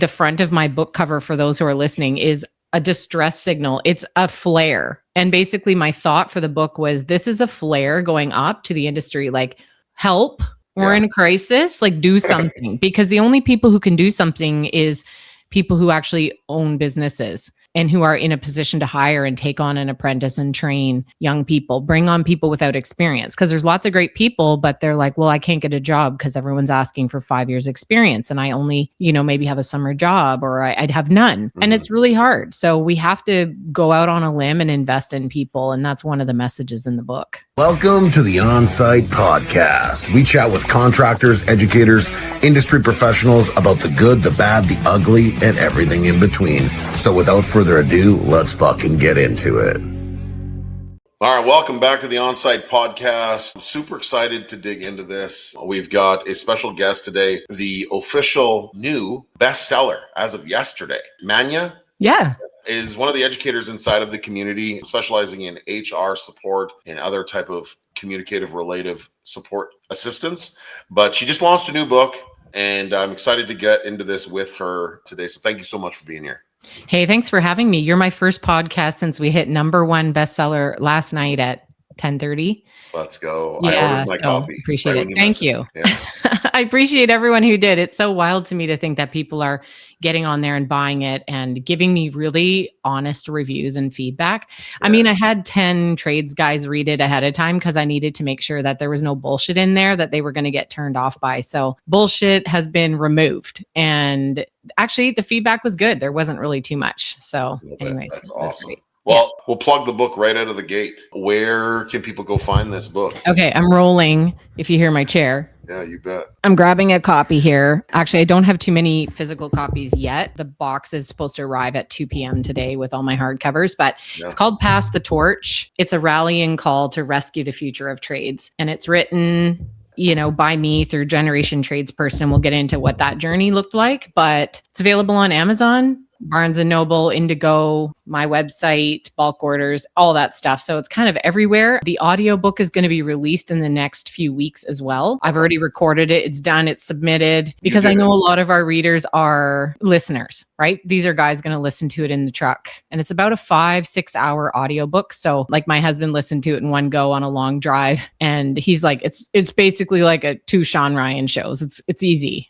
the front of my book cover, for those who are listening, is a distress signal. It's a flare. And basically my thought for the book was, this is a flare going up to the industry, like, help, we're in a crisis, like, do something. Because the only people who can do something is people who actually own businesses and who are in a position to hire and take on an apprentice and train young people, bring on people without experience. Because there's lots of great people, but they're like, well, I can't get a job because everyone's asking for 5 years experience and I only, maybe have a summer job, or I'd have none. And it's really hard. So we have to go out on a limb and invest in people. And that's one of the messages in the book. Welcome to the On-Site Podcast. We chat with contractors, educators, industry professionals about the good, the bad, the ugly, and everything in between. So without further ado, let's fucking get into it. All right, welcome back to the On-Site Podcast. I'm super excited to dig into this. We've got a special guest today, the official new bestseller as of yesterday. Manya? Yeah. Is one of the educators inside of the community, specializing in HR support and other type of communicative relative support assistance. But she just launched a new book, and I'm excited to get into this with her today. So thank you so much for being here. Hey, thanks for having me. You're my first podcast since we hit #1 bestseller last night at 10:30. Let's go. Yeah, I ordered my copy. Appreciate it. Thank you. Yeah. I appreciate everyone who did. It's so wild to me to think that people are getting on there and buying it and giving me really honest reviews and feedback. Yeah. I mean, I had 10 trades guys read it ahead of time because I needed to make sure that there was no bullshit in there that they were going to get turned off by. So bullshit has been removed. And actually, the feedback was good. There wasn't really too much. So anyways, that's awesome. Well, we'll plug the book right out of the gate. Where can people go find this book? Okay, I'm rolling, if you hear my chair. Yeah, you bet. I'm grabbing a copy here. Actually, I don't have too many physical copies yet. The box is supposed to arrive at 2 p.m. today with all my hardcovers, but It's called Pass the Torch. It's a rallying call to rescue the future of trades. And it's written, by me through Generation Tradesperson. We'll get into what that journey looked like, but it's available on Amazon, Barnes & Noble, Indigo, my website, bulk orders, all that stuff. So it's kind of everywhere. The audiobook is going to be released in the next few weeks as well. I've already recorded it. It's done. It's submitted because I know a lot of our readers are listeners, right? These are guys going to listen to it in the truck. And it's about a 5-6 hour audiobook. So like my husband listened to it in one go on a long drive. And he's like, it's basically like a 2 Sean Ryan shows. It's easy.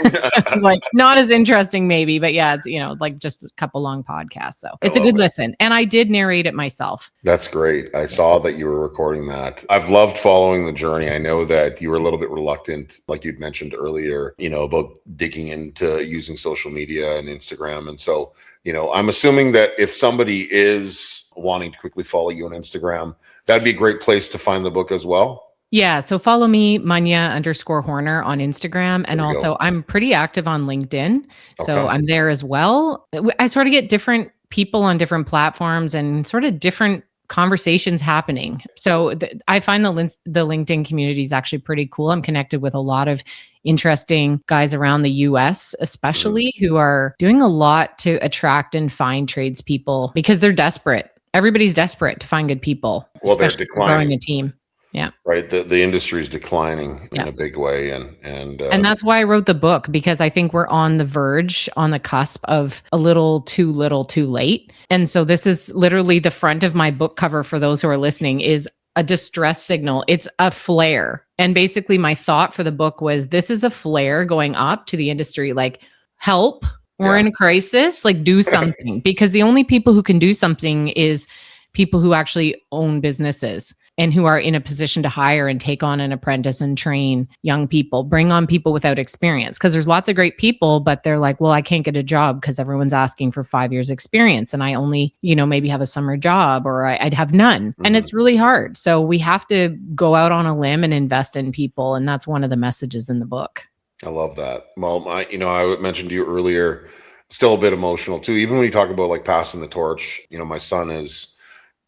It's like not as interesting maybe, but yeah, it's, like just a couple long podcasts. So it's a good listen. And I did narrate it myself. That's great. I saw that you were recording that. I've loved following the journey. I know that you were a little bit reluctant, like you'd mentioned earlier, about digging into using social media and Instagram. And so, I'm assuming that if somebody is wanting to quickly follow you on Instagram, that'd be a great place to find the book as well. Yeah. So follow me, Manja_Horner on Instagram. And also I'm pretty active on LinkedIn. So I'm there as well. I sort of get different people on different platforms and sort of different conversations happening. So I find the LinkedIn community is actually pretty cool. I'm connected with a lot of interesting guys around the US, especially who are doing a lot to attract and find tradespeople because they're desperate. Everybody's desperate to find good people, especially growing a team. Yeah. Right. The industry is declining in a big way. And that's why I wrote the book, because I think we're on the verge, on the cusp of a little too late. And so this is literally the front of my book cover, for those who are listening, is a distress signal. It's a flare. And basically my thought for the book was, this is a flare going up to the industry, like, help, we're in a crisis, like, do something. Because the only people who can do something is people who actually own businesses and who are in a position to hire and take on an apprentice and train young people, bring on people without experience. Because there's lots of great people, but they're like, well, I can't get a job because everyone's asking for 5 years experience and I only, maybe have a summer job, or I'd have none. And it's really hard. So we have to go out on a limb and invest in people. And that's one of the messages in the book. I love that. Well, I mentioned to you earlier, still a bit emotional too. Even when you talk about like passing the torch, my son is,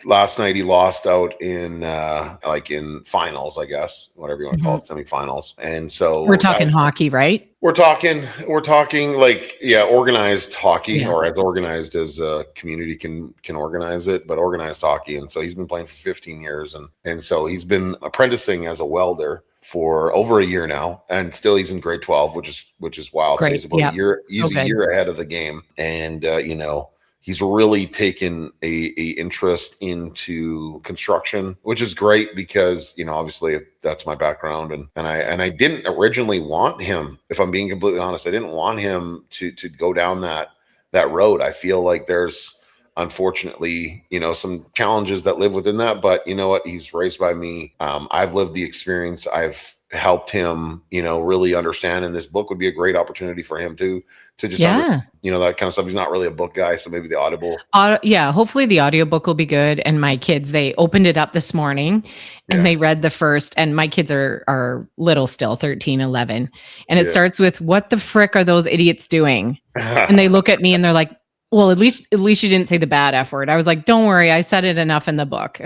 last night he lost out in in finals, I guess, whatever you want to call it, semifinals. And so we're talking hockey, right? We're talking organized hockey, or as organized as a community can organize it, but organized hockey. And so he's been playing for 15 years. And so he's been apprenticing as a welder for over a year now, and still he's in grade 12, which is wild. So Great. he's about a year. He's So a year ahead of the game, and he's really taken a interest into construction, which is great because, obviously that's my background. And I didn't originally want him, if I'm being completely honest, I didn't want him to go down that road. I feel like there's, unfortunately, some challenges that live within that, but you know what? He's raised by me. I've lived the experience. I've helped him, really understand. And this book would be a great opportunity for him to just, that kind of stuff. He's not really a book guy. So maybe the Audible. Hopefully the audiobook will be good. And my kids, they opened it up this morning and they read the first, and my kids are little still, 13, 11. And it starts with, what the frick are those idiots doing? And they look at me and they're like, well, at least you didn't say the bad F word. I was like, don't worry, I said it enough in the book.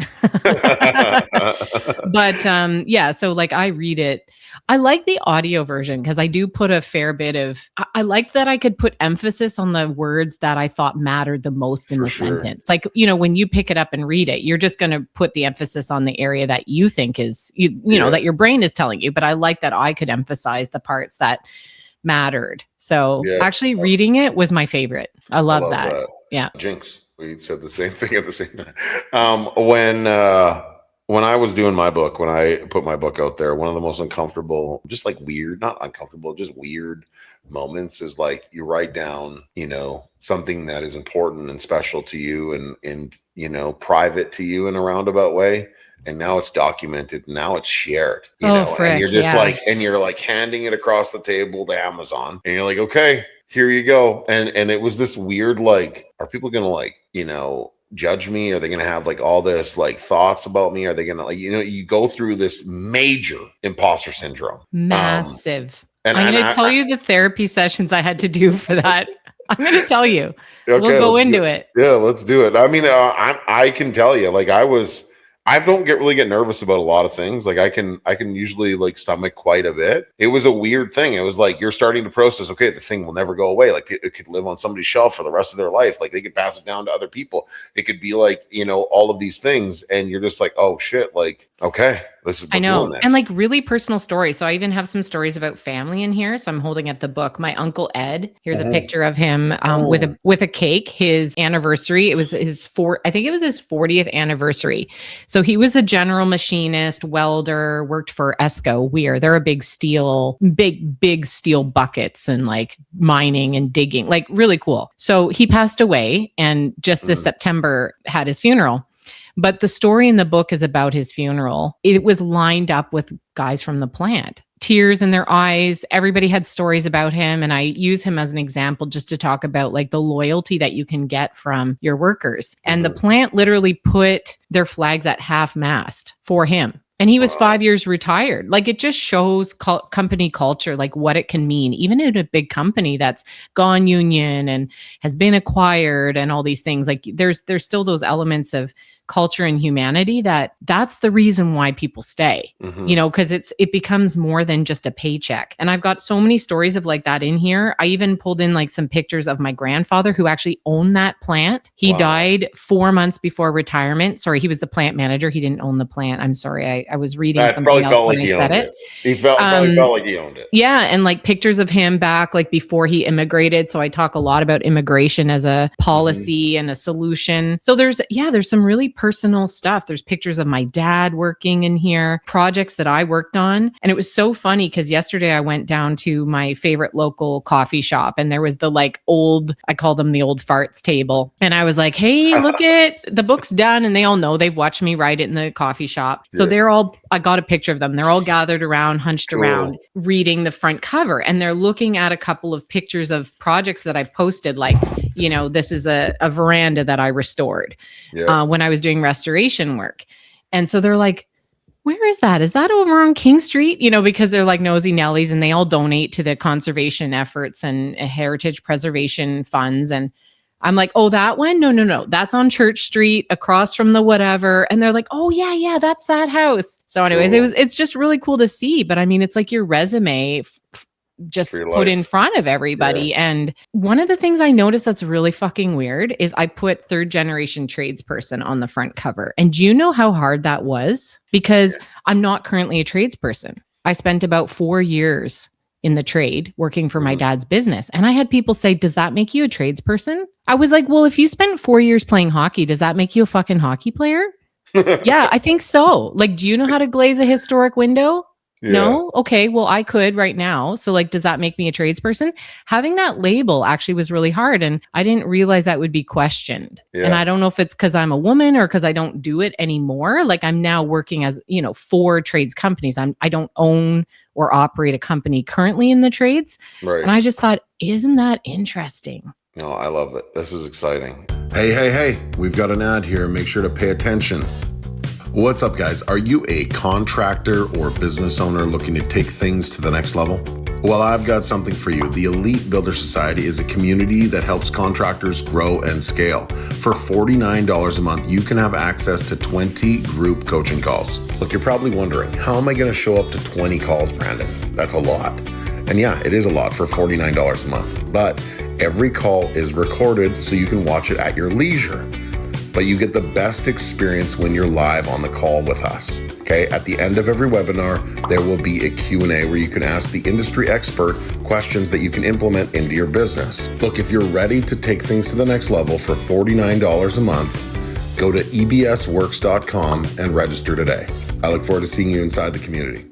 But so like I read it. I like the audio version because I do put a fair bit of, I like that I could put emphasis on the words that I thought mattered the most in the sentence. Like, when you pick it up and read it, you're just going to put the emphasis on the area that you think is, that your brain is telling you. But I like that I could emphasize the parts that mattered. So actually reading it was my favorite. I love that. Yeah. Jinx, we said the same thing at the same time. When I was doing my book, when I put my book out there, one of the most uncomfortable, just like weird, not uncomfortable, just weird moments is like you write down, something that is important and special to you and private to you in a roundabout way. And now it's documented. Now it's shared, and you're just and you're like handing it across the table to Amazon, and you're like, okay, here you go. And it was this weird, like, are people going to judge me? Are they going to have like all this like thoughts about me? Are they going to you go through this major imposter syndrome, massive. I'm going to tell you the therapy sessions I had to do for that. I'm going to tell you. Okay, we'll go into it. Yeah, let's do it. I mean, I can tell you, like I don't really get nervous about a lot of things. Like I can usually like stomach quite a bit. It was a weird thing. It was like, you're starting to process, okay, the thing will never go away. Like it could live on somebody's shelf for the rest of their life. Like they could pass it down to other people. It could be like, all of these things. And you're just like, oh shit. Like, okay, this is, I know. And like really personal stories. So I even have some stories about family in here. So I'm holding up the book. My uncle Ed, here's a picture of him with a cake, his anniversary. It was his 40th anniversary. So he was a general machinist, welder, worked for ESCO. They're a big steel buckets and like mining and digging, like really cool. So he passed away and just this September had his funeral. But the story in the book is about his funeral. It was lined up with guys from the plant. Tears in their eyes. Everybody had stories about him. And I use him as an example just to talk about like the loyalty that you can get from your workers. And the plant literally put their flags at half mast for him. And he was 5 years retired. Like it just shows company culture, like what it can mean, even in a big company that's gone union and has been acquired and all these things. Like there's still those elements of culture and humanity that's the reason why people stay, because it becomes more than just a paycheck. And I've got so many stories of like that in here. I even pulled in like some pictures of my grandfather who actually owned that plant. He died 4 months before retirement. Sorry, he was the plant manager. He didn't own the plant. I'm sorry. I was reading something else when I said it. He probably felt like he owned it. Yeah. And like pictures of him back like before he immigrated. So I talk a lot about immigration as a policy and a solution. So there's some really personal stuff. There's pictures of my dad working in here, projects that I worked on. And it was so funny because yesterday I went down to my favorite local coffee shop and there was the like old, I call them the old farts table. And I was like, hey, look at the book's done. And they all know, they've watched me write it in the coffee shop. So I got a picture of them. They're all gathered around, hunched around, reading the front cover. And they're looking at a couple of pictures of projects that I posted, like, this is a veranda that I restored when I was doing restoration work. And so they're like, where is that? Is that over on King Street? Because they're like nosy Nellies and they all donate to the conservation efforts and heritage preservation funds. And I'm like, oh, that one? No. That's on Church Street across from the whatever. And they're like, oh, yeah, that's that house. So anyways, it's just really cool to see. But I mean, it's like your resume just put in front of everybody. Yeah. And one of the things I noticed that's really fucking weird is I put 3rd generation tradesperson on the front cover. And do you know how hard that was? Because I'm not currently a tradesperson. I spent about 4 years in the trade working for my dad's business. And I had people say, does that make you a tradesperson? I was like, well, if you spent 4 years playing hockey, does that make you a fucking hockey player? Yeah, I think so. Like, do you know how to glaze a historic window? Yeah. No? Okay, well, I could right now. So, like, does that make me a tradesperson? Having that label actually was really hard. And I didn't realize that would be questioned. Yeah. And I don't know if it's because I'm a woman or because I don't do it anymore. Like, I'm now working as, for trades companies. I don't own or operate a company currently in the trades. Right. And I just thought, isn't that interesting? No, I love it. This is exciting. Hey, we've got an ad here. Make sure to pay attention. What's up, guys? Are you a contractor or business owner looking to take things to the next level? Well, I've got something for you. The Elite Builder Society is a community that helps contractors grow and scale. For $49 a month, you can have access to 20 group coaching calls. Look, you're probably wondering, how am I going to show up to 20 calls, Brandon? That's a lot. And yeah, it is a lot for $49 a month. But every call is recorded so you can watch it at your leisure. But you get the best experience when you're live on the call with us. Okay, at the end of every webinar, there will be a Q&A where you can ask the industry expert questions that you can implement into your business. Look, if you're ready to take things to the next level for $49 a month, go to ebsworks.com and register today. I look forward to seeing you inside the community.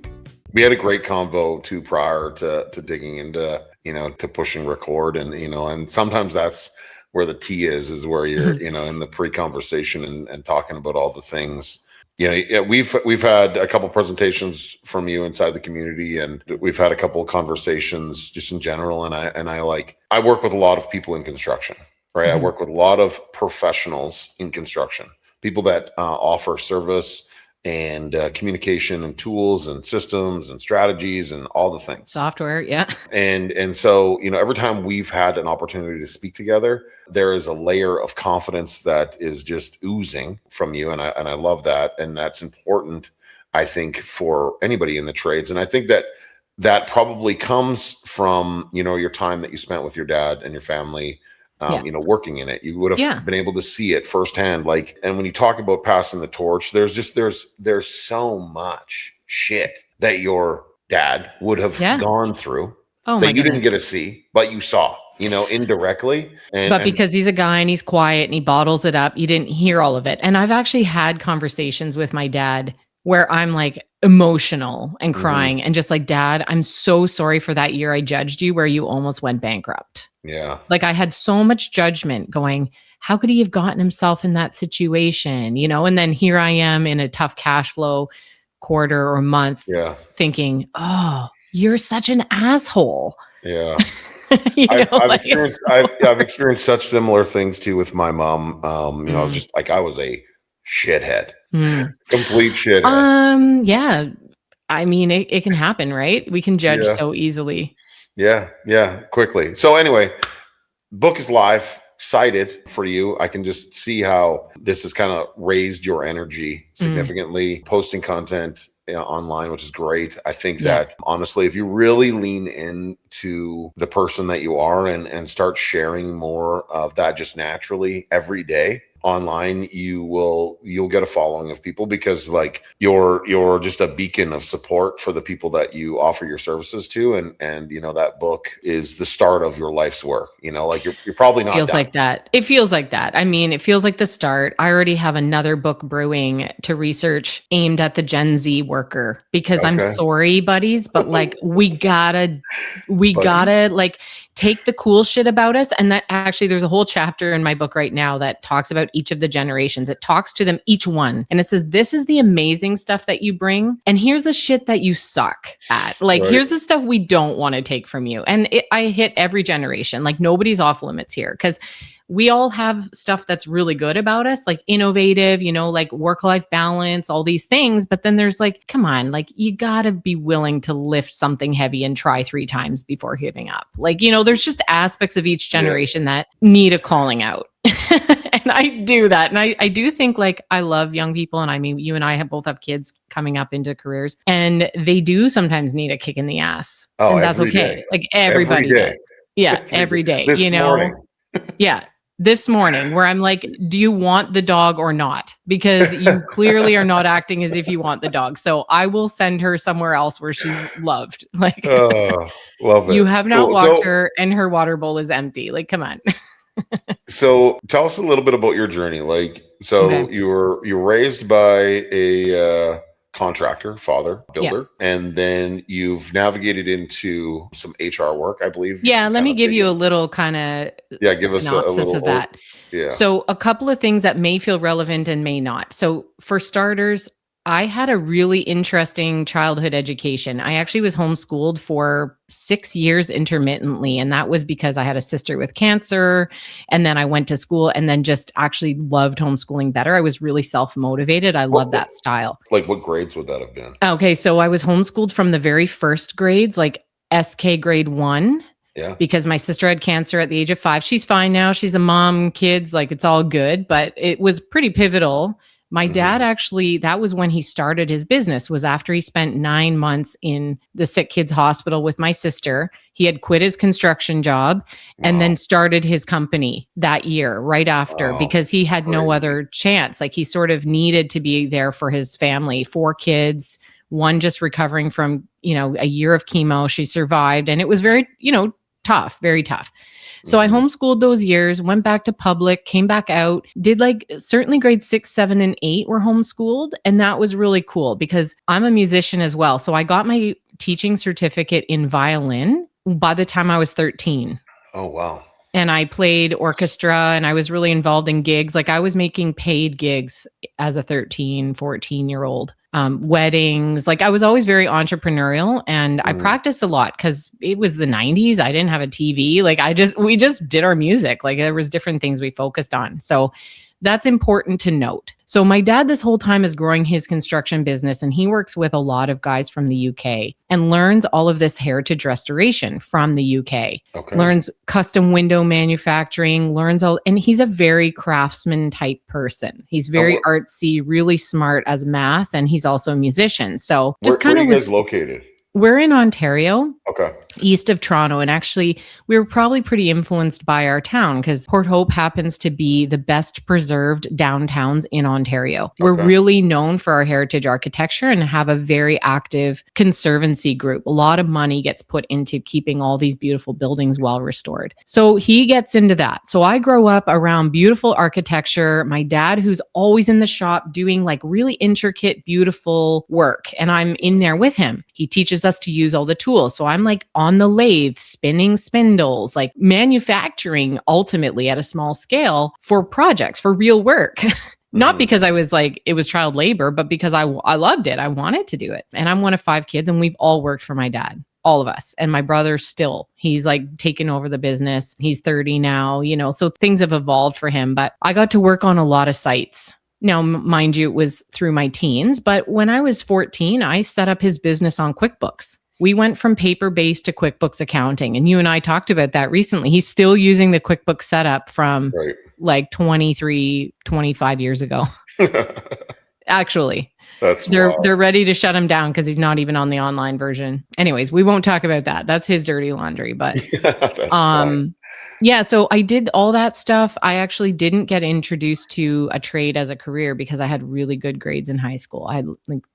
We had a great convo too prior to digging into, to pushing record, and sometimes that's where the tea is where you're, in the pre-conversation and talking about all the things. We've had a couple presentations from you inside the community, and we've had a couple of conversations just in general. And I work with a lot of people in construction, right? I work with a lot of professionals in construction, people that offer service and communication and tools and systems and strategies and all the things. Software, yeah. And so, every time we've had an opportunity to speak together, there is a layer of confidence that is just oozing from you. And I love that. And that's important, I think, for anybody in the trades. And I think that probably comes from, your time that you spent with your dad and your family, working in it. You would have been able to see it firsthand. And when you talk about passing the torch, there's so much shit that your dad would have gone through that you didn't get to see, but you saw, indirectly. But because he's a guy and he's quiet and he bottles it up, you didn't hear all of it. And I've actually had conversations with my dad where I'm like emotional and crying and just like, Dad, I'm so sorry for that year I judged you where you almost went bankrupt. Yeah. Like I had so much judgment going, how could he have gotten himself in that situation? And then here I am in a tough cash flow quarter or month thinking, oh, you're such an asshole. Yeah. I've experienced such similar things too with my mom. I was just like, I was a shithead, complete shithead. Yeah. I mean, it can happen, right? We can judge so easily. Yeah, quickly. So anyway, book is live, cited for you. I can just see how this has kind of raised your energy significantly, posting content online, which is great. I think that honestly, if you really lean into the person that you are and start sharing more of that just naturally every day online, you'll get a following of people because like you're just a beacon of support for the people that you offer your services to, and that book is the start of your life's work. Like you're probably not feels done. like that. It feels like that. I mean, it feels like the start. I already have another book brewing to research aimed at the Gen Z worker because I'm sorry, buddies, but like we gotta like take the cool shit about us. And that actually, there's a whole chapter in my book right now that talks about each of the generations. It talks to them, each one. And it says, this is the amazing stuff that you bring. And here's the shit that you suck at. Like, here's the stuff we don't want to take from you. And I hit every generation. Like nobody's off limits here because we all have stuff that's really good about us, like innovative, like work-life balance, all these things. But then there's like, come on, like you gotta be willing to lift something heavy and try 3 times before giving up. Like, there's just aspects of each generation that need a calling out. And I do that. And I do think like I love young people. And I mean, you and I both have kids coming up into careers and they do sometimes need a kick in the ass. Oh, and that's okay. Day. Like everybody does. Yeah, every day, This morning. Yeah. this morning where I'm like, do you want the dog or not? Because you clearly are not acting as if you want the dog. So I will send her somewhere else where she's loved. Like, love you it. have not Cool. walked So, her and her water bowl is empty. Like, come on. so tell us a little bit about your journey. Like, so Okay. you were raised by a contractor, father, Yeah. builder, and then you've navigated into some HR work, I believe. Yeah, let me give you a little kind of give us a synopsis little of that. yeah. So, a couple of things that may feel relevant and may not. So, for starters, I had a really interesting childhood education. I actually was homeschooled for 6 years intermittently, and that was because I had a sister with cancer, and then I went to school and then just actually loved homeschooling better. I was really self-motivated. I love that style. Like, what grades would that have been? Okay, so I was homeschooled from the very first grades, like SK grade 1. Yeah. Because my sister had cancer at the age of 5. She's fine now. She's a mom, kids, like it's all good, but it was pretty pivotal. My dad actually, that was when he started his business, was after he spent 9 months in the sick kids hospital with my sister. He had quit his construction job and then started his company that year right after because he had no other chance. Like he sort of needed to be there for his family, 4 kids, one just recovering from, a year of chemo. She survived and it was very, tough, very tough. So I homeschooled those years, went back to public, came back out, did certainly grades 6, 7, and 8 were homeschooled. And that was really cool because I'm a musician as well. So I got my teaching certificate in violin by the time I was 13. Oh, wow. And I played orchestra and I was really involved in gigs. Like I was making paid gigs as a 13, 14-year-old. Weddings. Like I was always very entrepreneurial and I practiced a lot because it was the 90s. I didn't have a TV. Like we just did our music. Like there was different things we focused on. So that's important to note. So my dad this whole time is growing his construction business and he works with a lot of guys from the UK and learns all of this heritage restoration from the UK. Okay. Learns custom window manufacturing, and he's a very craftsman type person. He's very artsy, really smart as math, and he's also a musician. So just kind of where are you guys located? We're in Ontario. Okay. East of Toronto. And actually, we were probably pretty influenced by our town because Port Hope happens to be the best preserved downtowns in Ontario. Okay. We're really known for our heritage architecture and have a very active conservancy group. A lot of money gets put into keeping all these beautiful buildings well restored. So he gets into that. So I grow up around beautiful architecture. My dad, who's always in the shop doing really intricate, beautiful work. And I'm in there with him. He teaches us to use all the tools. So I'm on the lathe, spinning spindles, manufacturing ultimately at a small scale for projects, for real work. Not because I was it was child labor, but because I loved it. I wanted to do it. And I'm one of 5 kids and we've all worked for my dad, all of us. And my brother still, he's taken over the business. He's 30 now, so things have evolved for him, but I got to work on a lot of sites. Now, mind you, it was through my teens, but when I was 14, I set up his business on QuickBooks. We went from paper-based to QuickBooks accounting. And you and I talked about that recently. He's still using the QuickBooks setup from 23, 25 years ago. Actually, they're ready to shut him down because he's not even on the online version. Anyways, we won't talk about that. That's his dirty laundry. But yeah, so I did all that stuff. I actually didn't get introduced to a trade as a career because I had really good grades in high school. I had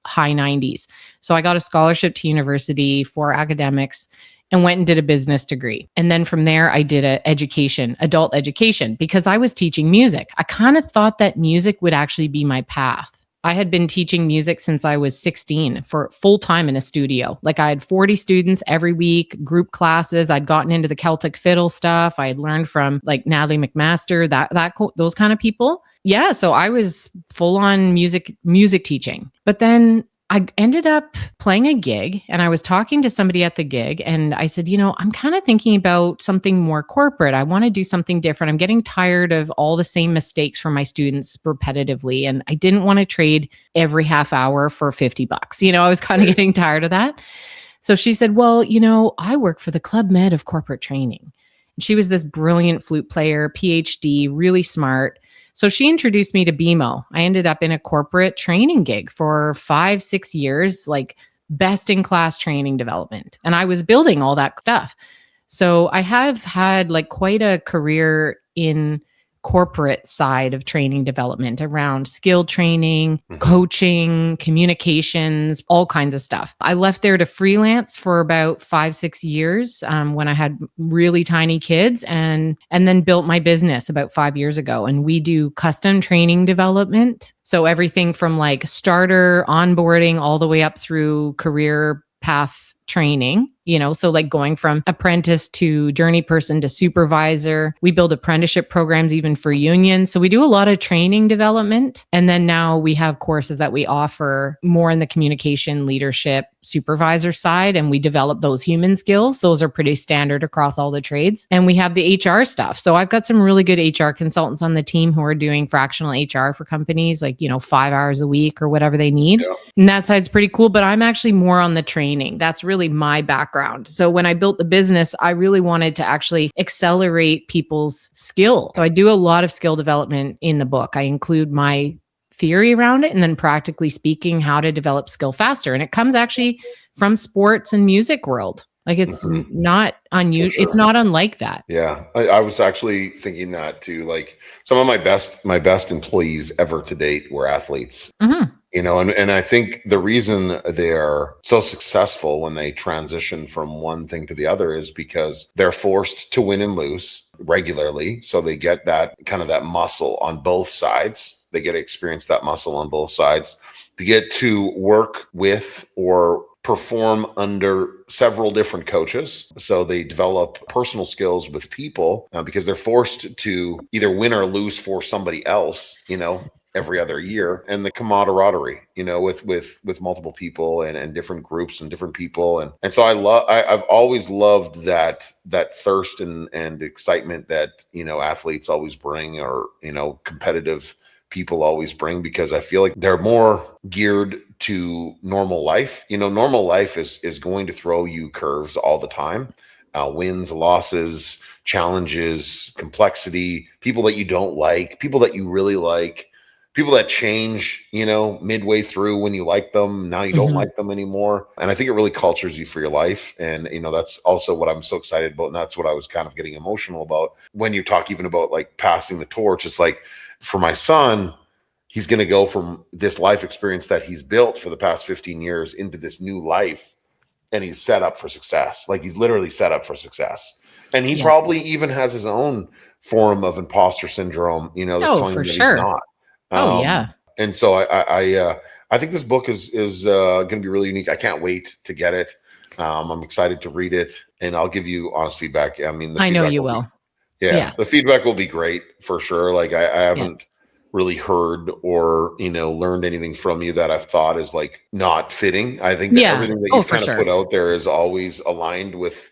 high 90s. So I got a scholarship to university for academics and went and did a business degree. And then from there, I did adult education, because I was teaching music. I kind of thought that music would actually be my path. I had been teaching music since I was 16 for full time in a studio. I had 40 students every week, group classes. I'd gotten into the Celtic fiddle stuff. I had learned from Natalie McMaster, those kind of people. Yeah, so I was full on music teaching. But then I ended up playing a gig and I was talking to somebody at the gig and I said, I'm kind of thinking about something more corporate. I want to do something different. I'm getting tired of all the same mistakes from my students repetitively. And I didn't want to trade every half hour for $50. I was kind of getting tired of that. So she said, well, I work for the Club Med of corporate training. And she was this brilliant flute player, PhD, really smart. So she introduced me to BMO. I ended up in a corporate training gig for 5-6 years, best in class training development. And I was building all that stuff. So I have had quite a career in corporate side of training development around skill training, coaching, communications, all kinds of stuff. I left there to freelance for about 5-6 years when I had really tiny kids, and then built my business about 5 years ago. And we do custom training development. So everything from like starter onboarding all the way up through career path training, so like going from apprentice to journey person to supervisor. We build apprenticeship programs even for unions. So we do a lot of training development. And then now we have courses that we offer more in the communication, leadership, supervisor side, and we develop those human skills. Those are pretty standard across all the trades. And we have the HR stuff. So I've got some really good HR consultants on the team who are doing fractional HR for companies, like, 5 hours a week or whatever they need. Yeah. And that side's pretty cool, but I'm actually more on the training. That's really my background. So when I built the business, I really wanted to actually accelerate people's skill. So I do a lot of skill development in the book. I include my theory around it and then practically speaking how to develop skill faster. And it comes actually from sports and music world. Like it's not unusual. Sure. It's not unlike that. Yeah. I was actually thinking that too. Like some of my best employees ever to date were athletes. And I think the reason they're so successful when they transition from one thing to the other is because they're forced to win and lose regularly. So they get that kind of that muscle on both sides. They get to experience that muscle on both sides. To get to work with or perform under several different coaches. So they develop personal skills with people because they're forced to either win or lose for somebody else, every other year. And the camaraderie, with multiple people and different groups and different people. And so I've always loved that thirst and excitement that, athletes always bring, or, competitive people always bring, because I feel like they're more geared to normal life. Normal life is going to throw you curves all the time. Wins, losses, challenges, complexity, people that you don't like, people that you really like, people that change, midway through when you like them. Now you don't like them anymore. And I think it really cultures you for your life. And, that's also what I'm so excited about. And that's what I was kind of getting emotional about when you talk even about like passing the torch. It's like for my son, he's going to go from this life experience that he's built for the past 15 years into this new life. And he's set up for success. Like he's literally set up for success. And he probably even has his own form of imposter syndrome, that's telling him that he's not. And so I think this book is going to be really unique. I can't wait to get it. I'm excited to read it, and I'll give you honest feedback. I mean, I know you will. The feedback will be great for sure. Like I haven't really heard or, learned anything from you that I've thought is like not fitting. I think that everything that you've kind of put out there is always aligned with,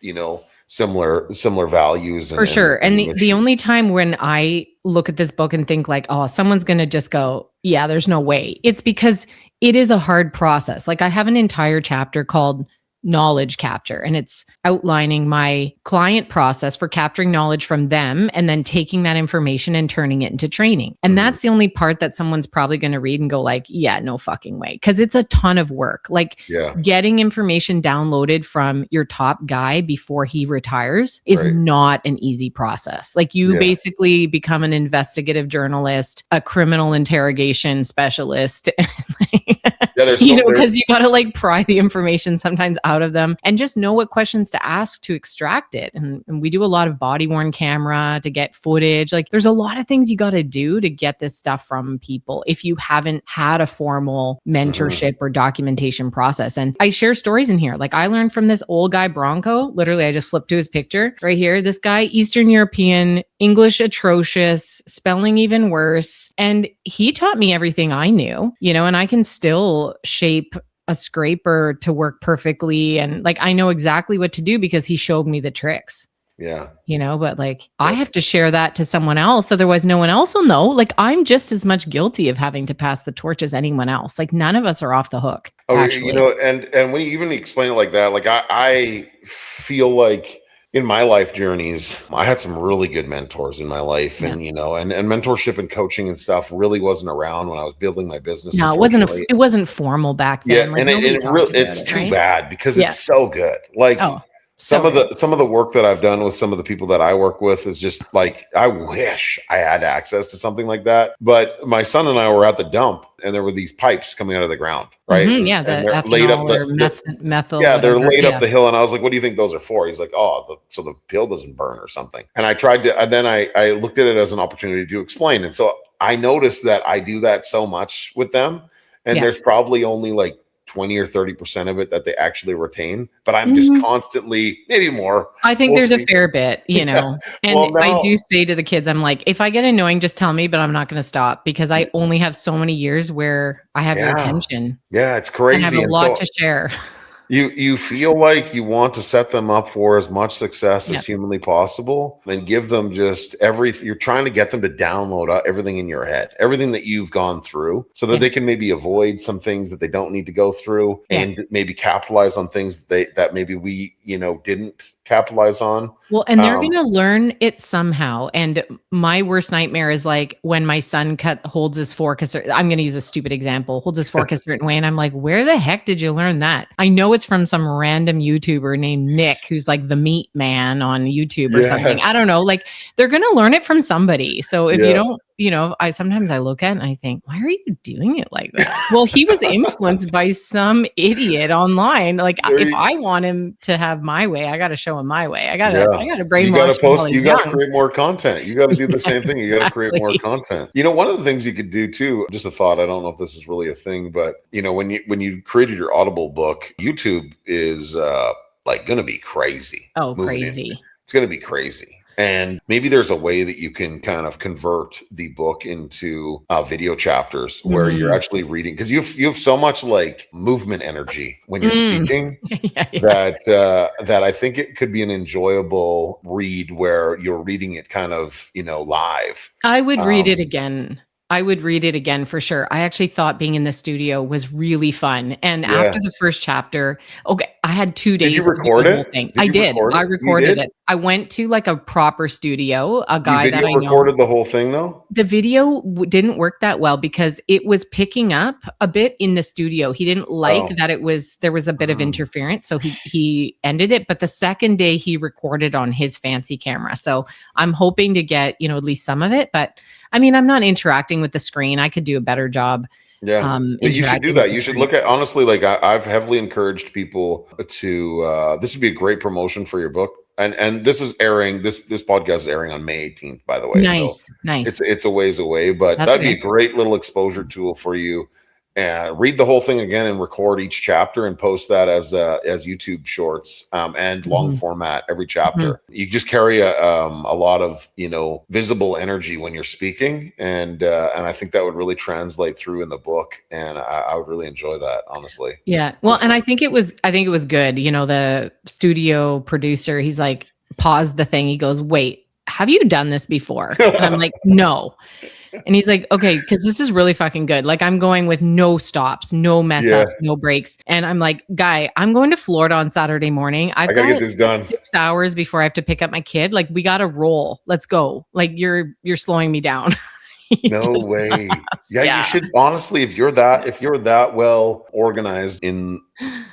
similar values. For sure. And the only time when I look at this book and think like, oh, someone's going to just go, yeah, there's no way. It's because it is a hard process. Like I have an entire chapter called knowledge capture, and it's outlining my client process for capturing knowledge from them and then taking that information and turning it into training. And that's the only part that someone's probably going to read and go like, yeah, no fucking way. Cause it's a ton of work. Like getting information downloaded from your top guy before he retires is not an easy process. Like you basically become an investigative journalist, a criminal interrogation specialist. Because you got to like pry the information sometimes out of them and just know what questions to ask to extract it. And we do a lot of body worn camera to get footage. Like there's a lot of things you got to do to get this stuff from people if you haven't had a formal mentorship or documentation process. And I share stories in here. Like I learned from this old guy, Bronco. Literally, I just flipped to his picture right here. This guy, Eastern European, English atrocious, spelling even worse. And he taught me everything I knew, and I can still shape a scraper to work perfectly. And like, I know exactly what to do because he showed me the tricks. Yeah. But like, I have to share that to someone else. Otherwise no one else will know. Like I'm just as much guilty of having to pass the torch as anyone else. Like none of us are off the hook. Actually. And when you even explain it like that, like I feel like in my life journeys, I had some really good mentors in my life, and and mentorship and coaching and stuff really wasn't around when I was building my business. No, it wasn't formal back then. Yeah, like, it's too bad because it's so good. Like Some of the work that I've done with some of the people that I work with is just like, I wish I had access to something like that. But my son and I were at the dump, and there were these pipes coming out of the ground, right? Mm-hmm, yeah, the they're laid up methyl. Yeah, they're whatever. laid up the hill, and I was like, "What do you think those are for?" He's like, "Oh, so the pill doesn't burn or something." And I tried to, and then I looked at it as an opportunity to explain. And so I noticed that I do that so much with them, and there's probably only like 20 or 30% of it that they actually retain, but I'm just constantly, maybe more. I think there's a fair bit, and I do say to the kids, I'm like, if I get annoying, just tell me, but I'm not going to stop, because I only have so many years where I have your attention. Yeah, it's crazy. I have a lot to share. You feel like you want to set them up for as much success as humanly possible, and give them just everything. You're trying to get them to download everything in your head, everything that you've gone through, so that they can maybe avoid some things that they don't need to go through, and maybe capitalize on things that maybe we didn't capitalize on. Well, and they're going to learn it somehow. And my worst nightmare is like when my son holds his fork. I'm going to use a stupid example, holds his fork a certain way. And I'm like, where the heck did you learn that? I know it's from some random YouTuber named Nick, who's like the meat man on YouTube or something. I don't know. Like, they're going to learn it from somebody. So if you don't, sometimes I look at it and I think, why are you doing it like that? Well, he was influenced by some idiot online. Like, if I want him to have my way, I got to show him my way. I got to brainwash him while he's young. You got to create more content. You got to do the same thing. You got to create more content. One of the things you could do too, just a thought, I don't know if this is really a thing, but when you created your Audible book, YouTube is like going to be crazy. Oh, crazy. It's going to be crazy. And maybe there's a way that you can kind of convert the book into video chapters where you're actually reading, because you have so much like movement energy when you're speaking that I think it could be an enjoyable read where you're reading it kind of live. I would read it again. I would read it again for sure. I actually thought being in the studio was really fun. And after the first chapter, I had 2 days. Did you record it? I did. I recorded it. I went to like a proper studio, a guy that I know. Recorded the whole thing though? The video didn't work that well because it was picking up a bit in the studio. He didn't like that there was a bit of interference. So he ended it. But the second day he recorded on his fancy camera. So I'm hoping to get, at least some of it. But I mean, I'm not interacting with the screen. I could do a better job. Yeah, but you should do that. You should look at, honestly, like I've heavily encouraged people to, this would be a great promotion for your book. And this is airing, this podcast is airing on May 18th, by the way. Nice. It's a ways away, but that'd be a great little exposure tool for you. Read the whole thing again and record each chapter and post that as YouTube shorts and long format every chapter. You just carry a lot of visible energy when you're speaking, and I think that would really translate through in the book, and I would really enjoy that, honestly. Yeah, well, and I think it was good. The studio producer, he's like, paused the thing. He goes, "Wait, have you done this before?" And I'm like, "No." And he's like, okay, because this is really fucking good. Like, I'm going with no stops, no mess ups, no breaks. And I'm like, guy, I'm going to Florida on Saturday morning. I gotta get this done 6 hours before I have to pick up my kid. Like, we got to roll. Let's go. Like, you're slowing me down. No way. Yeah, you should, honestly, if you're that well organized in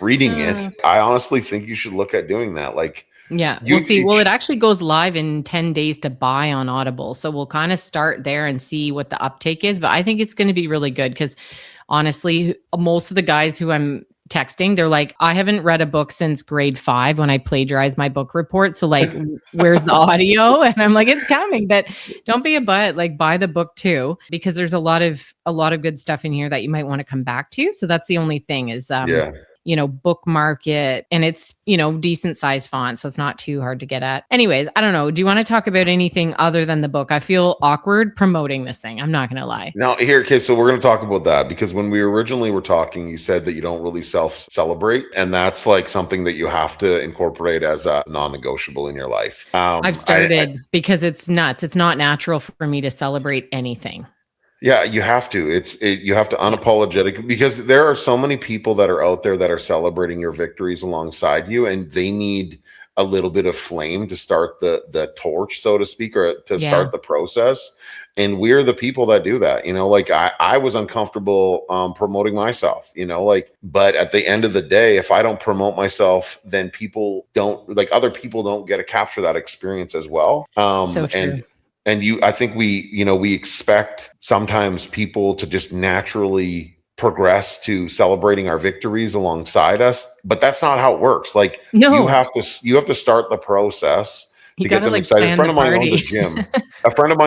reading it, I honestly think you should look at doing that. Like, yeah, we'll see. Well, it actually goes live in 10 days to buy on Audible. So we'll kind of start there and see what the uptake is. But I think it's going to be really good because honestly, most of the guys who I'm texting, they're like, I haven't read a book since grade 5 when I plagiarized my book report. So like, where's the audio? And I'm like, it's coming, but don't be a butt, like buy the book too, because there's a lot of good stuff in here that you might want to come back to. So that's the only thing is, bookmark it, and it's, decent size font. So it's not too hard to get at. Anyways, I don't know. Do you want to talk about anything other than the book? I feel awkward promoting this thing. I'm not going to lie. Now okay. So we're going to talk about that because when we originally were talking, you said that you don't really self-celebrate. And that's like something that you have to incorporate as a non-negotiable in your life. I've started because it's nuts. It's not natural for me to celebrate anything. Yeah, you have to. You have to unapologetic, because there are so many people that are out there that are celebrating your victories alongside you, and they need a little bit of flame to start the torch, so to speak, or to start the process. And we're the people that do that, like I was uncomfortable promoting myself, but at the end of the day, if I don't promote myself, then other people don't get to capture that experience as well. So true. And I think we expect sometimes people to just naturally progress to celebrating our victories alongside us, but that's not how it works. Like you have to start the process to get them excited. A friend of mine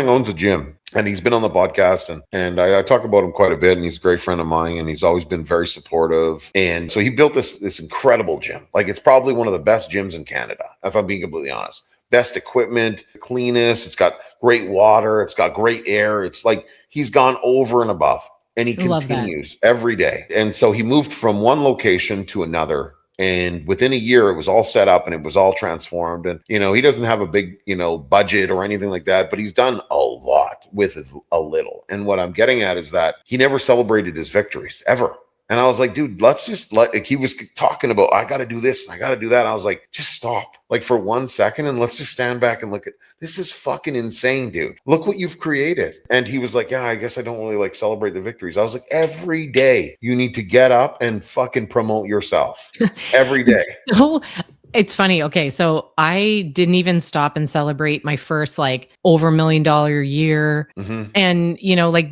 owns a gym, and he's been on the podcast, and I talk about him quite a bit, and he's a great friend of mine, and he's always been very supportive. And so he built this incredible gym. Like it's probably one of the best gyms in Canada, if I'm being completely honest. Best equipment, cleanest, it's got great water, it's got great air. It's like he's gone over and above, and he continues every day. And so he moved from one location to another. And within a year, it was all set up and it was all transformed. And, he doesn't have a big, budget or anything like that, but he's done a lot with a little. And what I'm getting at is that he never celebrated his victories ever. And I was like, dude, let's just he was talking about, I got to do this and I got to do that. And I was like, just stop like for 1 second and let's just stand back and look at this. Is fucking insane, dude. Look what you've created. And he was like, yeah, I guess I don't really like celebrate the victories. I was like, every day you need to get up and fucking promote yourself every day. So it's funny. Okay. So I didn't even stop and celebrate my first over $1 million year. Mm-hmm. And,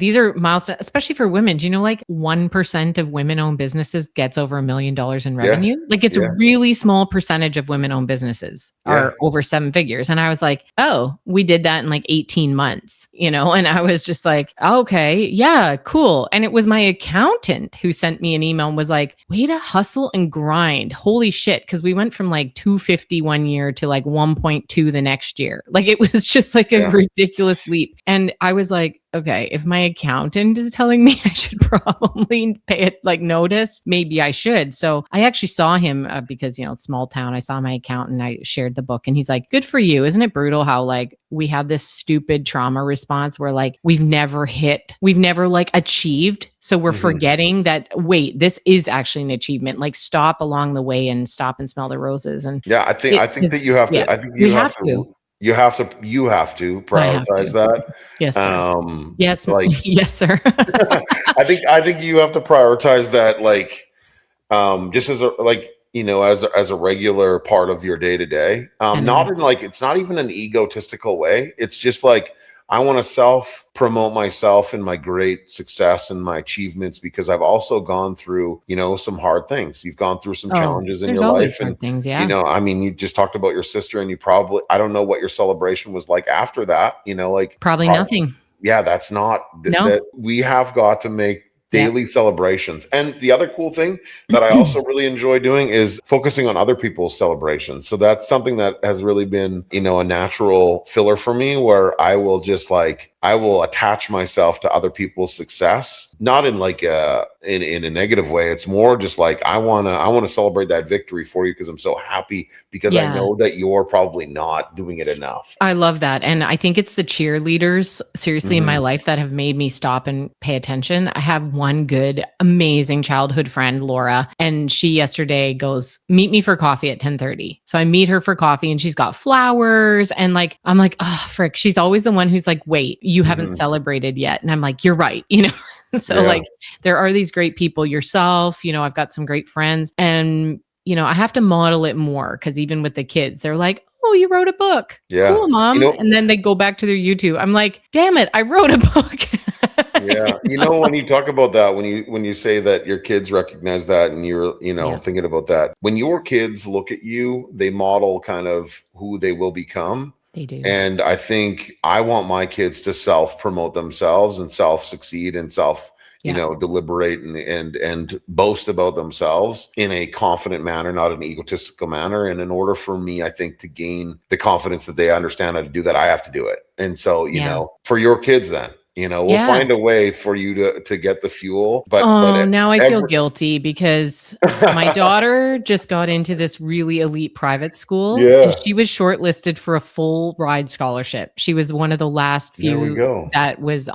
these are milestones, especially for women. Do you know, 1% of women-owned businesses gets over $1 million in revenue? It's a really small percentage of women-owned businesses are over 7 figures. And I was like, oh, we did that in 18 months, and I was just like, okay, yeah, cool. And it was my accountant who sent me an email and was like, way to hustle and grind. Holy shit. Cause we went from 250 one year to 1.2 the next year. It was just a ridiculous leap. And I was like, okay, if my accountant is telling me I should probably pay it notice, maybe I should. So I actually saw him because, small town, I saw my accountant, I shared the book and he's like, good for you. Isn't it brutal how we have this stupid trauma response where we've never achieved. So we're forgetting that, wait, this is actually an achievement. Stop along the way and stop and smell the roses. And I think that you have to, I think you have to. You have to prioritize that. Yes, sir. Yes, yes, sir. I think you have to prioritize that, just as as a regular part of your day to day. Not in it's not even an egotistical way. It's just I want to self-promote myself and my great success and my achievements because I've also gone through, some hard things. You've gone through some challenges in your life. Hard things, you just talked about your sister and I don't know what your celebration was like after that, Probably nothing. Yeah, that's not, that we have got to make daily celebrations. And the other cool thing that I also really enjoy doing is focusing on other people's celebrations. So that's something that has really been, a natural filler for me where I will just I will attach myself to other people's success, not in in a negative way. It's more just I want to celebrate that victory for you because I'm so happy because I know that you're probably not doing it enough. I love that. And I think it's the cheerleaders seriously in my life that have made me stop and pay attention. I have one good, amazing childhood friend, Laura, and she yesterday goes, meet me for coffee at 10:30. So I meet her for coffee and she's got flowers and I'm like, oh, frick. She's always the one who's like, wait, you haven't celebrated yet. And I'm like, you're right. So there are these great people, yourself, I've got some great friends and, I have to model it more because even with the kids, they're like, oh, you wrote a book. Yeah. Cool, mom. And then they go back to their YouTube. I'm like, damn it, I wrote a book. Yeah. When you talk about that, when you say that your kids recognize that and you're, thinking about that, when your kids look at you, they model kind of who they will become. They do. And I think I want my kids to self-promote themselves and self-succeed and deliberate and boast about themselves in a confident manner, not an egotistical manner. And in order for me, I think, to gain the confidence that they understand how to do that, I have to do it. And so, for your kids then, we'll find a way for you to get the fuel. But now I feel guilty because my daughter just got into this really elite private school. And she was shortlisted for a full ride scholarship. She was one of the last few that was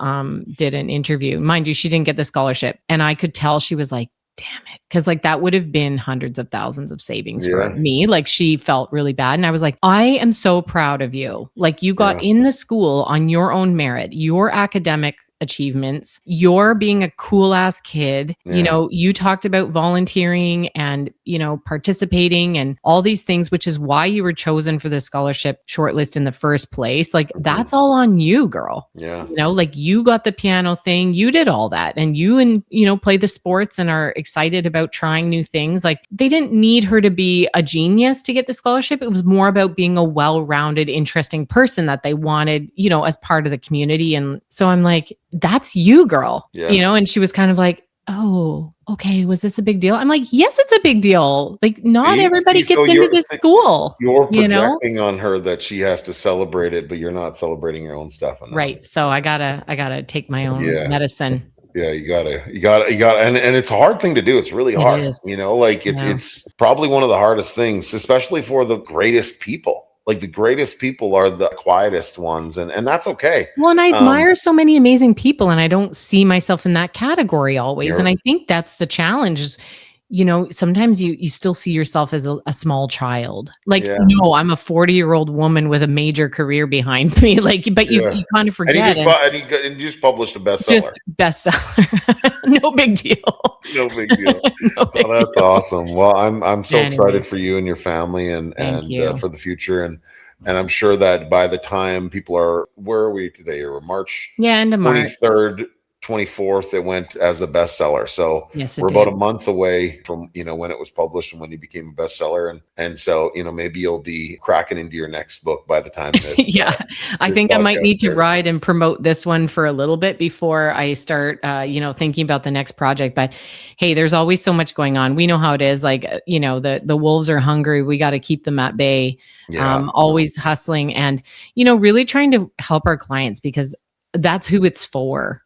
did an interview. Mind you, she didn't get the scholarship. And I could tell she was like, damn it. Cause like that would have been hundreds of thousands of savings for Yeah. me. Like she felt really bad. And I was like, I am so proud of you. Like you got in the school on your own merit, your academic achievements, you're being a cool ass kid. Yeah. You know, you talked about volunteering and, you know, participating and all these things, which is why you were chosen for the scholarship shortlist in the first place. Like that's all on you, girl. Yeah. You know, like you got the piano thing, you did all that, and you know, play the sports and are excited about trying new things. Like they didn't need her to be a genius to get the scholarship. It was more about being a well-rounded, interesting person that they wanted, you know, as part of the community. And so I'm like, that's you, girl. Yeah. You know, and she was kind of like, oh, okay, was this a big deal? I'm like, yes, it's a big deal. Like not everybody gets into this school. You're projecting on her that she has to celebrate it, but you're not celebrating your own stuff enough. Right. So I gotta take my own medicine. Yeah, you gotta, and it's a hard thing to do. It's really hard. You know, like it's probably one of the hardest things, especially for the greatest people. Like the greatest people are the quietest ones, and that's okay. Well, and I admire so many amazing people, and I don't see myself in that category always. And I think that's the challenge is, you know, sometimes you still see yourself as a small child. Like, no, I'm a 40-year-old woman with a major career behind me. Like, but you kind of forget. And he just published a bestseller. Just bestseller. No big deal. No big deal. That's awesome. Well, I'm so excited for you and your family and for the future. And I'm sure that by the time people are, where are we today? Or March? Yeah, end of March. 23rd. 24th, it went as a bestseller. So we're about a month away from, you know, when it was published and when he became a bestseller. And so, you know, maybe you'll be cracking into your next book by the time. I think I might need to ride and promote this one for a little bit before I start, you know, thinking about the next project. But hey, there's always so much going on. We know how it is. Like, you know, the wolves are hungry. We got to keep them at bay. Always hustling and, you know, really trying to help our clients because that's who it's for.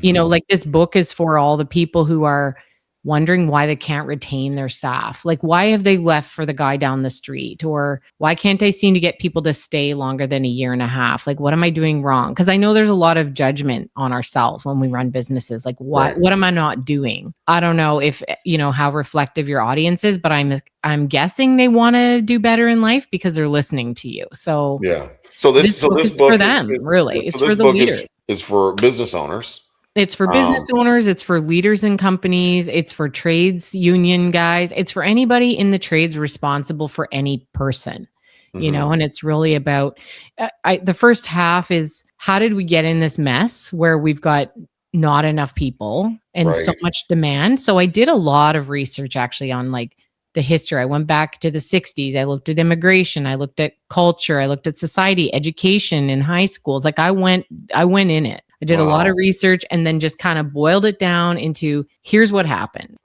You know, like this book is for all the people who are wondering why they can't retain their staff. Like, why have they left for the guy down the street? Or why can't I seem to get people to stay longer than a year and a half? Like, what am I doing wrong? Because I know there's a lot of judgment on ourselves when we run businesses. Like, what am I not doing? I don't know if, you know, how reflective your audience is, but I'm guessing they want to do better in life because they're listening to you. So, So this book is for them, really. It's for the leaders. It's for business owners. It's for business owners. It's for leaders in companies. It's for trades union guys. It's for anybody in the trades responsible for any person, you know, and it's really about the first half is how did we get in this mess where we've got not enough people and so much demand. So I did a lot of research actually on like the history. I went back to the 60s. I looked at immigration. I looked at culture. I looked at society, education in high schools. Like I went in it. I did a lot of research and then just kind of boiled it down into here's what happened.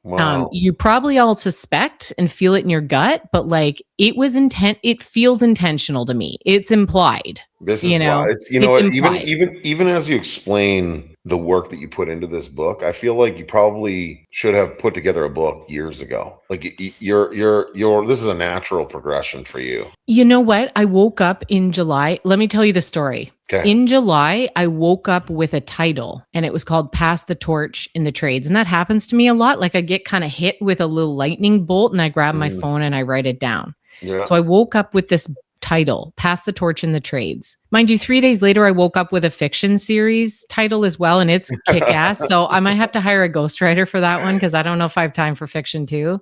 You probably all suspect and feel it in your gut, but like it feels intentional to me. It's implied. This is why it's, you know, even as you explain the work that you put into this book, I feel like you probably should have put together a book years ago. Like this is a natural progression for you. You know what? I woke up in July. Let me tell you the story. Okay. In July, I woke up with a title and it was called Pass the Torch in the Trades. And that happens to me a lot. Like I get kind of hit with a little lightning bolt and I grab my phone and I write it down. Yeah. So I woke up with this title, Pass the Torch in the Trades. Mind you, 3 days later, I woke up with a fiction series title as well, and it's kick-ass. So I might have to hire a ghostwriter for that one because I don't know if I have time for fiction too.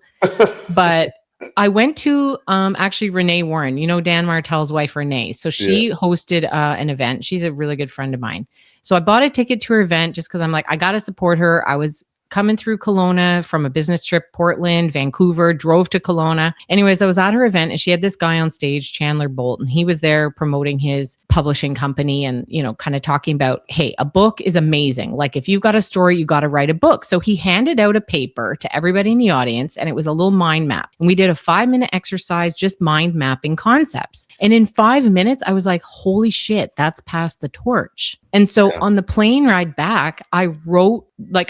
But I went to actually Renee Warren, you know, Dan Martell's wife, Renee. So she hosted an event. She's a really good friend of mine. So I bought a ticket to her event just because I'm like, I got to support her. I was coming through Kelowna from a business trip, Portland, Vancouver, drove to Kelowna. Anyways, I was at her event and she had this guy on stage, Chandler Bolt, and he was there promoting his publishing company and, you know, kind of talking about, hey, a book is amazing. Like if you've got a story, you got to write a book. So he handed out a paper to everybody in the audience and it was a little mind map. And we did a 5-minute exercise, just mind mapping concepts. And in 5 minutes, I was like, holy shit, that's Pass the Torch. And so on the plane ride back, I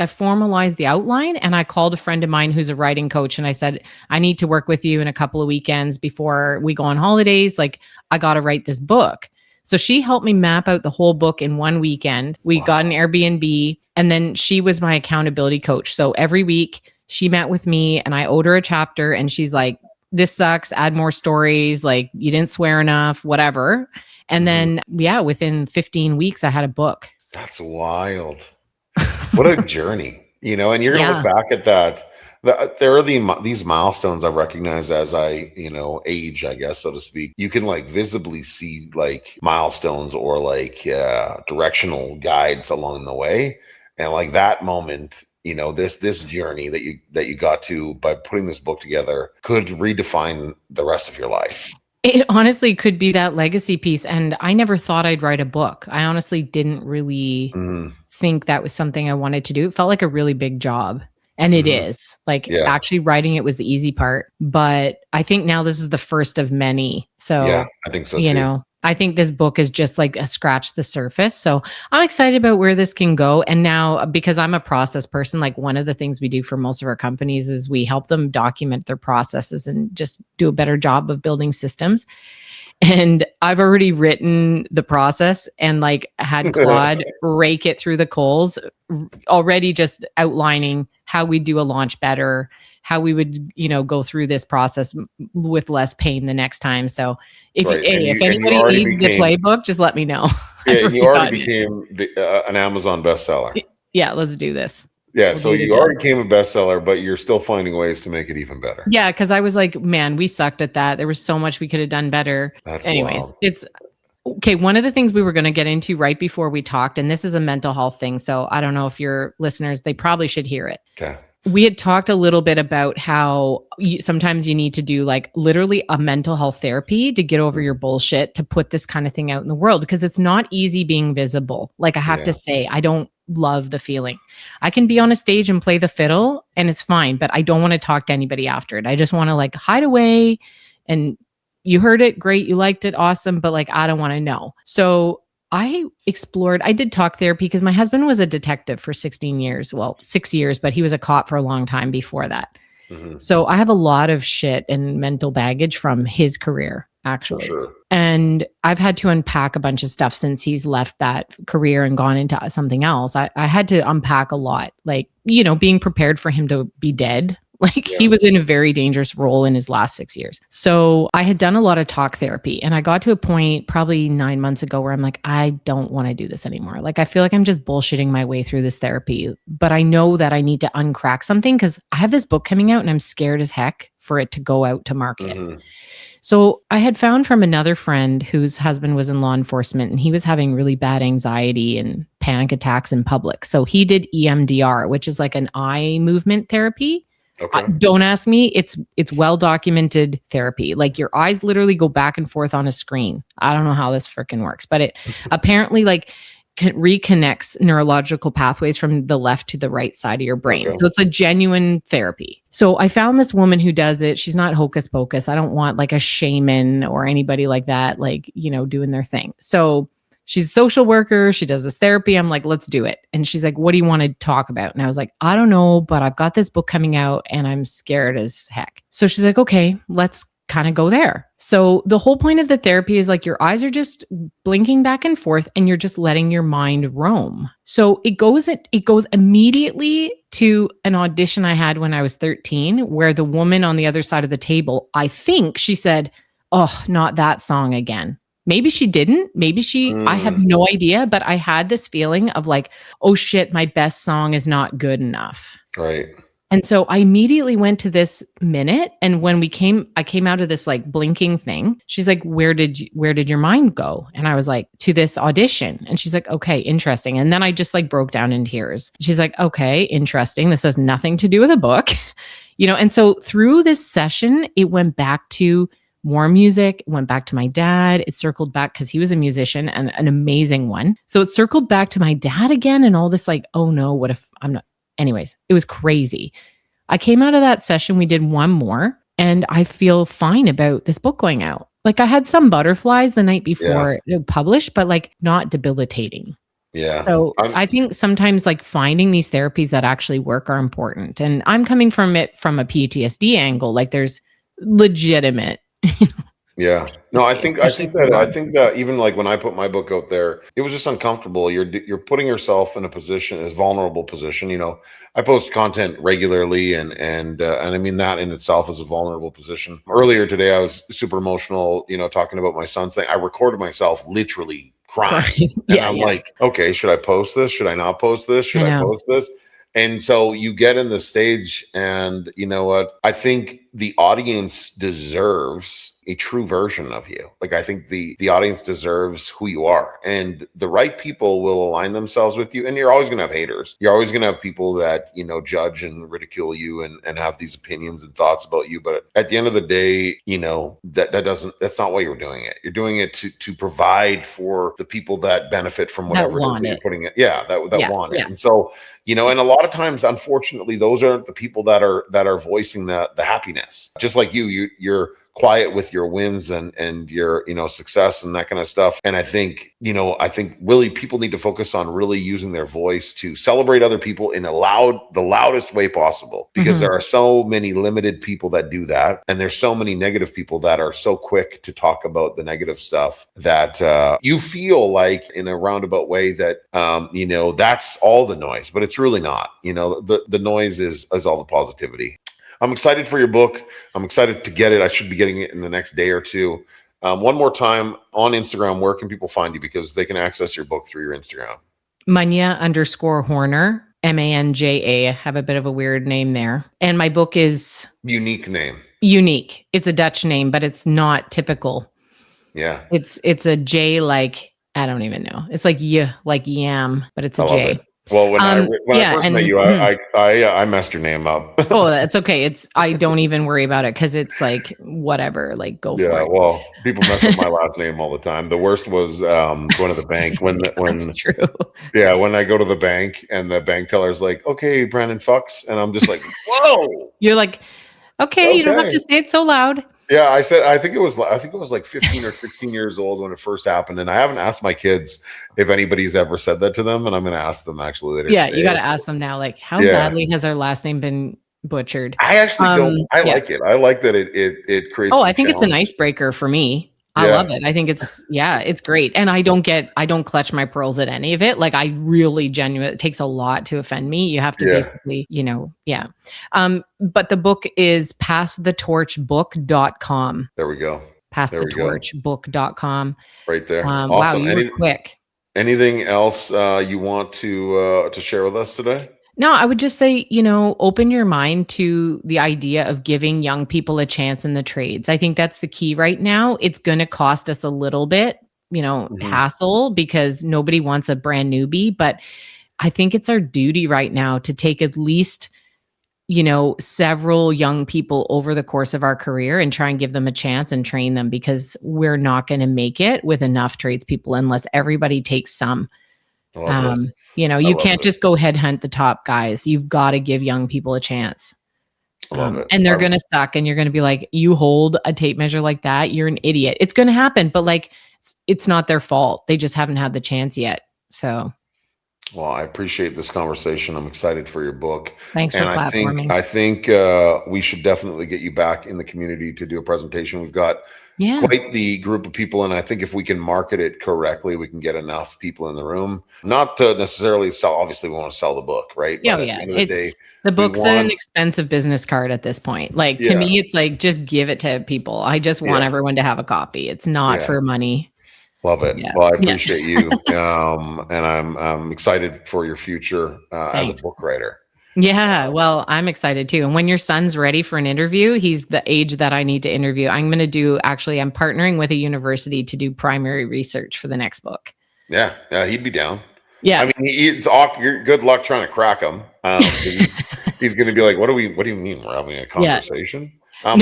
formalized the outline and I called a friend of mine who's a writing coach. And I said, I need to work with you in a couple of weekends before we go on holidays. Like I got to write this book. So she helped me map out the whole book in one weekend. We got an Airbnb and then she was my accountability coach. So every week She met with me and I owed her a chapter and she's like, this sucks, add more stories, like you didn't swear enough, whatever. And then, within 15 weeks, I had a book. That's wild. What a journey, and you're going to look back at that. There are these milestones I've recognized as I, age, I guess, so to speak. You can like visibly see like milestones or like directional guides along the way. And like that moment, this journey that you got to by putting this book together could redefine the rest of your life. It honestly could be that legacy piece. And I never thought I'd write a book. I honestly didn't really think that was something I wanted to do. It felt like a really big job. And it is like actually writing it was the easy part. But I think now this is the first of many. So, I think so too. I think this book is just like a scratch the surface. So I'm excited about where this can go. And now, because I'm a process person, like one of the things we do for most of our companies is we help them document their processes and just do a better job of building systems. And I've already written the process and like had Claude rake it through the coals, already just outlining how we do a launch better, how we would, go through this process with less pain the next time. So if anybody needs the playbook, just let me know. Yeah, you already became an Amazon bestseller. Yeah, let's do this. Yeah, so you already became a bestseller, but you're still finding ways to make it even better. Yeah, because I was like, man, we sucked at that. There was so much we could have done better. Anyways, wild. It's okay. One of the things we were going to get into right before we talked, and this is a mental health thing. So I don't know if your listeners, they probably should hear it. Okay. We had talked a little bit about how sometimes you need to do like literally a mental health therapy to get over your bullshit, to put this kind of thing out in the world, because it's not easy being visible. Like I have to say, I don't love the feeling. I can be on a stage and play the fiddle and it's fine, but I don't want to talk to anybody after it. I just want to like hide away and you heard it, great, you liked it, awesome, but like I don't want to know. So I did talk therapy because my husband was a detective for 16 years. Well, 6 years, but he was a cop for a long time before that. So I have a lot of shit and mental baggage from his career, actually. Sure. And I've had to unpack a bunch of stuff since he's left that career and gone into something else. I had to unpack a lot, like, being prepared for him to be dead. Like he was in a very dangerous role in his last 6 years. So I had done a lot of talk therapy and I got to a point probably 9 months ago where I'm like, I don't want to do this anymore. Like, I feel like I'm just bullshitting my way through this therapy, but I know that I need to uncrack something because I have this book coming out and I'm scared as heck for it to go out to market. So I had found from another friend whose husband was in law enforcement and he was having really bad anxiety and panic attacks in public. So he did EMDR, which is like an eye movement therapy. Okay. Don't ask me. It's well documented therapy. Like your eyes literally go back and forth on a screen. I don't know how this freaking works, but it apparently like reconnects neurological pathways from the left to the right side of your brain. Okay. So it's a genuine therapy. So I found this woman who does it. She's not hocus pocus. I don't want like a shaman or anybody like that, like, doing their thing. So she's a social worker. She does this therapy. I'm like, let's do it. And she's like, what do you want to talk about? And I was like, I don't know, but I've got this book coming out and I'm scared as heck. So she's like, okay, let's kind of go there. So the whole point of the therapy is like your eyes are just blinking back and forth and you're just letting your mind roam. So it goes immediately to an audition I had when I was 13, where the woman on the other side of the table, I think she said, oh, not that song again. Maybe she didn't. Maybe I have no idea, but I had this feeling of like, oh shit, my best song is not good enough. Right. And so I immediately went to this minute. And when I came out of this like blinking thing, she's like, where did your mind go? And I was like, to this audition. And she's like, okay, interesting. And then I just like broke down in tears. She's like, okay, interesting. This has nothing to do with a book, And so through this session, it went back to more music. It went back to my dad. It circled back because he was a musician and an amazing one. So it circled back to my dad again and all this like, oh no, what if I'm not? Anyways, it was crazy. I came out of that session. We did one more and I feel fine about this book going out. Like I had some butterflies the night before it published, but like not debilitating. Yeah. So I think sometimes like finding these therapies that actually work are important. And I'm coming from it from a PTSD angle. Like there's legitimate Yeah. No, I think especially for women. that even like when I put my book out there, it was just uncomfortable. You're putting yourself in a position, a vulnerable position. You know, I post content regularly, and I mean that in itself is a vulnerable position. Earlier today, I was super emotional. You know, talking about my son's thing. I recorded myself literally crying, and I'm like, okay, should I post this? Should I not post this? Should I post this? And so you get in the stage, and you know what? I think the audience deserves a true version of you. Like, I think the audience deserves who you are, and the right people will align themselves with you. And you're always going to have haters. You're always going to have people that, you know, judge and ridicule you and have these opinions and thoughts about you. But at the end of the day, you know, that's not why you're doing it. You're doing it to provide for the people that benefit from whatever you're putting it. Yeah. That want it. And so, you know, and a lot of times, unfortunately, those aren't the people that are voicing the happiness. Just like you're quiet with your wins and your, you know, success and that kind of stuff. And I think really people need to focus on really using their voice to celebrate other people in the loudest way possible, because there are so many limited people that do that. And there's so many negative people that are so quick to talk about the negative stuff that you feel like in a roundabout way that, you know, that's all the noise, but it's really not. You know, the noise is all the positivity. I'm excited for your book. I'm excited to get it. I should be getting it in the next day or two. One more time, on Instagram, where can people find you? Because they can access your book through your Instagram. Manja_Horner, Manja. I have a bit of a weird name there. And my book is... Unique name. Unique. It's a Dutch name, but it's not typical. Yeah. It's a J, like, I don't even know. It's like like yam, but it's a J. Well, when I first met you, I messed your name up. Oh, that's okay. I don't even worry about it, because it's like, whatever, like, go for it. Yeah, well, people mess up my last name all the time. The worst was going to the bank when that's true. Yeah, when I go to the bank and the bank teller's like, okay, Brandon Fuchs, and I'm just like, whoa. You're like, okay, you don't have to say it so loud. Yeah, I think it was like 15 or 16 years old when it first happened, and I haven't asked my kids if anybody's ever said that to them, and I'm going to ask them actually later. Yeah, today. You got to ask them now. Like, how badly has our last name been butchered? I actually don't. I like it. I like that it creates. Oh, I think it's an icebreaker for me. I love it. I think it's great. And I don't clutch my pearls at any of it. Like, I really genuinely, it takes a lot to offend me. You have to basically, you know, but the book is passthetorchbook.com. There we go. Passthetorchbook.com. Right there. Awesome. Wow, you were quick. Anything else you want to share with us today? No, I would just say, you know, open your mind to the idea of giving young people a chance in the trades. I think that's the key right now. It's going to cost us a little bit, you know, hassle, because nobody wants a brand newbie. But I think it's our duty right now to take at least, you know, several young people over the course of our career and try and give them a chance and train them, because we're not going to make it with enough tradespeople unless everybody takes some. You know, you can't just go headhunt the top guys. You've got to give young people a chance. And they're going to suck. And you're going to be like, you hold a tape measure like that, you're an idiot. It's going to happen. But like, it's not their fault. They just haven't had the chance yet. So. Well, I appreciate this conversation. I'm excited for your book. Thanks for platforming. I think we should definitely get you back in the community to do a presentation. We've got quite the group of people, and I think if we can market it correctly, we can get enough people in the room. Not to necessarily sell. Obviously, we want to sell the book, right? Yeah, but at the end of the day, the book's an expensive business card at this point. Like, to me, it's like, just give it to people. I just want everyone to have a copy. It's not for money. Love it. Yeah. Well, I appreciate you. And I'm excited for your future as a book writer. Yeah, well, I'm excited too. And when your son's ready for an interview, he's the age that I need to interview. I'm partnering with a university to do primary research for the next book. Yeah, he'd be down. Yeah. I mean, it's awkward. Good luck trying to crack him. He's going to be like, what do you mean we're having a conversation? Yeah. When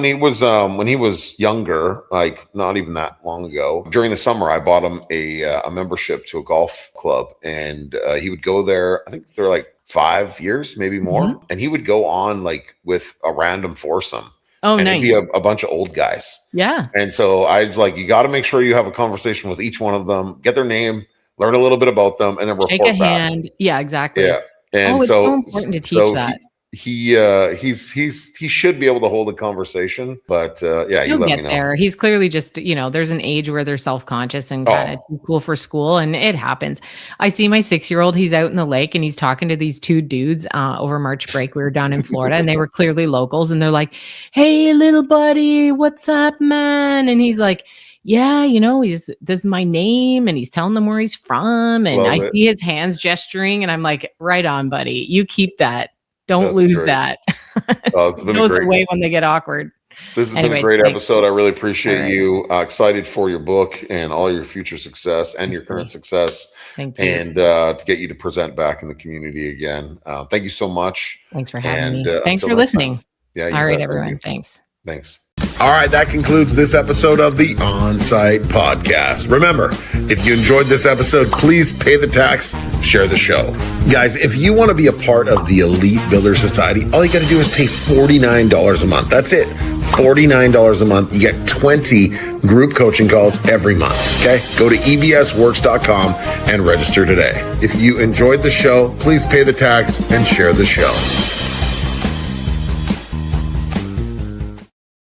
he was younger, like not even that long ago, during the summer, I bought him a membership to a golf club, and he would go there. I think they're like 5 years, maybe more, and he would go on like with a random foursome. Oh, and nice! It'd be a bunch of old guys. Yeah. And so I was like, you got to make sure you have a conversation with each one of them, get their name, learn a little bit about them, and then report back. Hand. Yeah, exactly. Yeah. And it's so important to teach that. he should be able to hold a conversation, but yeah, you He'll let get me know. there. He's clearly just, there's an age where they're self-conscious and kind of too cool for school, and it happens. I see my 6-year-old, he's out in the lake and he's talking to these two dudes over March break. We were down in Florida and they were clearly locals, and they're like, "Hey, little buddy, what's up, man?" And he's like, "Yeah, this is my name," and he's telling them where he's from, and I see his hands gesturing, and I'm like, "Right on, buddy. You keep that. Don't lose that." It's been goes away when they get awkward. This has been a great episode. I really appreciate you. Excited for your book and all your future success and your current success. Thank you. And to get you to present back in the community again. Thank you so much. Thanks for having me. Thanks for listening. Yeah. All right, everyone. Thanks. All right, that concludes this episode of the On-Site Podcast. Remember, if you enjoyed this episode, please pay the tax, share the show. Guys, if you want to be a part of the Elite Builder Society, all you got to do is pay $49 a month. That's it. $49 a month. You get 20 group coaching calls every month. Okay? Go to ebsworks.com and register today. If you enjoyed the show, please pay the tax and share the show.